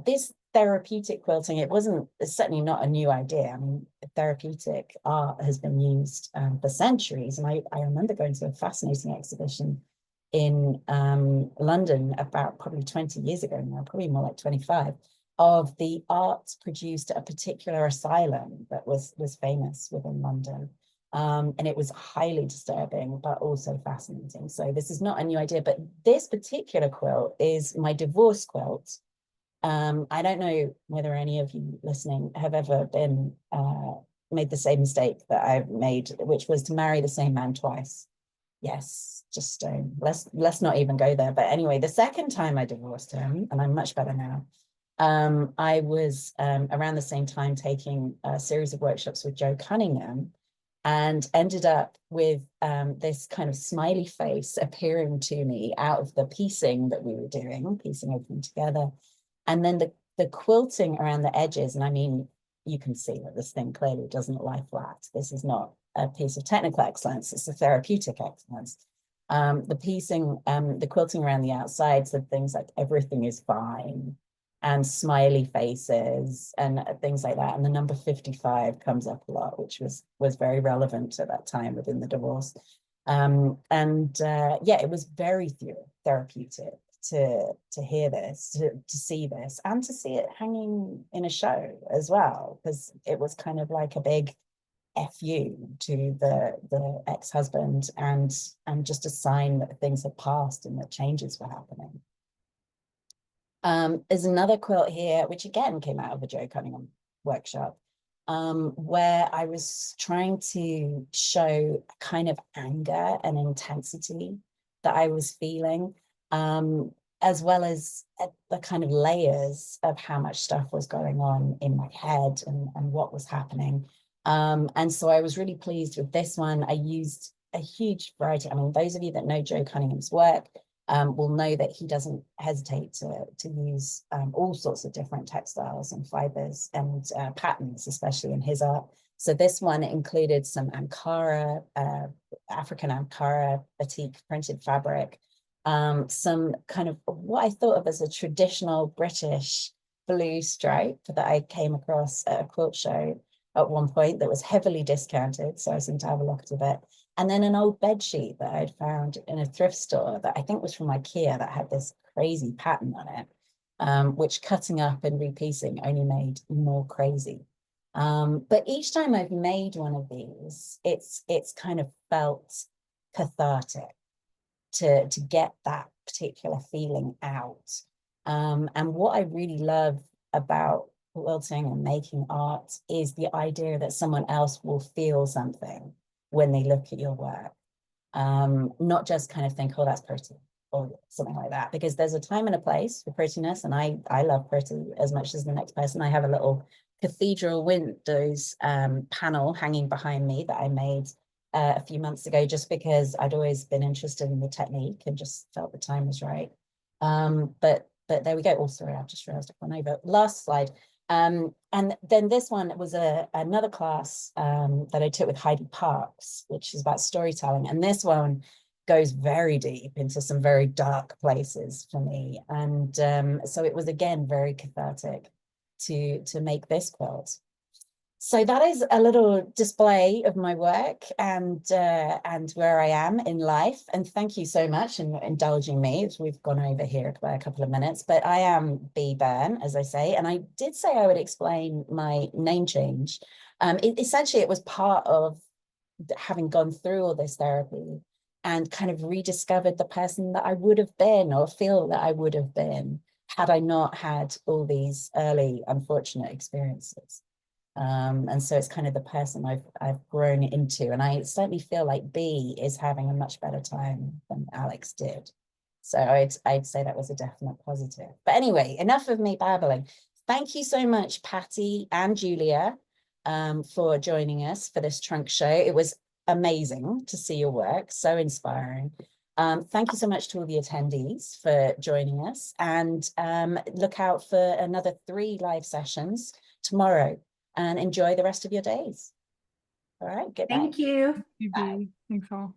This therapeutic quilting, it's certainly not a new idea. I mean, therapeutic art has been used for centuries. And I remember going to a fascinating exhibition in London about probably 20 years ago now, probably more like 25, of the art produced at a particular asylum that was famous within London. And it was highly disturbing, but also fascinating. So this is not a new idea, but this particular quilt is my divorce quilt. I don't know whether any of you listening have ever been made the same mistake that I've made, which was to marry the same man twice. Yes, just let's not even go there. But anyway, the second time I divorced him, and I'm much better now, I was around the same time taking a series of workshops with Joe Cunningham, and ended up with this kind of smiley face appearing to me out of the piecing that we were doing, piecing everything together. And then the quilting around the edges, and I mean, you can see that this thing clearly doesn't lie flat. This is not a piece of technical excellence, it's a therapeutic excellence. The piecing, the quilting around the outsides of things like everything is fine, and smiley faces and things like that. And the number 55 comes up a lot, which was very relevant at that time within the divorce. Yeah, it was very therapeutic to hear this, to see this, and to see it hanging in a show as well, because it was kind of like a big FU to the ex-husband, and just a sign that things had passed and that changes were happening. There's another quilt here, which again came out of a Joe Cunningham workshop, where I was trying to show kind of anger and intensity that I was feeling, as well as the kind of layers of how much stuff was going on in my head and what was happening. And so I was really pleased with this one. I used a huge variety. I mean, those of you that know Joe Cunningham's work will know that he doesn't hesitate to use all sorts of different textiles and fibers and patterns, especially in his art. So this one included some Ankara, African Ankara batik printed fabric, some kind of what I thought of as a traditional British blue stripe that I came across at a quilt show at one point that was heavily discounted, so I seem to have a look at it. And then an old bed sheet that I'd found in a thrift store that I think was from IKEA that had this crazy pattern on it, which cutting up and repiecing only made more crazy. But each time I've made one of these, it's kind of felt cathartic to get that particular feeling out. And what I really love about quilting and making art is the idea that someone else will feel something when they look at your work, not just kind of think, oh, that's pretty or something like that, because there's a time and a place for prettiness, and I love pretty as much as the next person. I have a little cathedral windows panel hanging behind me that I made a few months ago, just because I'd always been interested in the technique and just felt the time was right. But there we go. Oh, sorry, I've just realized I've gone over. Last slide. And then this one was another class that I took with Heidi Parks, which is about storytelling. And this one goes very deep into some very dark places for me. And so it was, again, very cathartic to make this quilt. So that is a little display of my work and where I am in life. And thank you so much for indulging me, as we've gone over here by a couple of minutes. But I am Byrne, as I say, and I did say I would explain my name change. Essentially, it was part of having gone through all this therapy and kind of rediscovered the person that I would have been, or feel that I would have been, had I not had all these early unfortunate experiences. And so it's kind of the person I've grown into, and I certainly feel like B is having a much better time than Alex did. So I'd say that was a definite positive. But anyway, enough of me babbling. Thank you so much, Pattie and Julia, for joining us for this trunk show. It was amazing to see your work, so inspiring. Thank you so much to all the attendees for joining us, and look out for another 3 live sessions tomorrow. And enjoy the rest of your days. All right, goodbye. Thank you. Bye. Thanks all.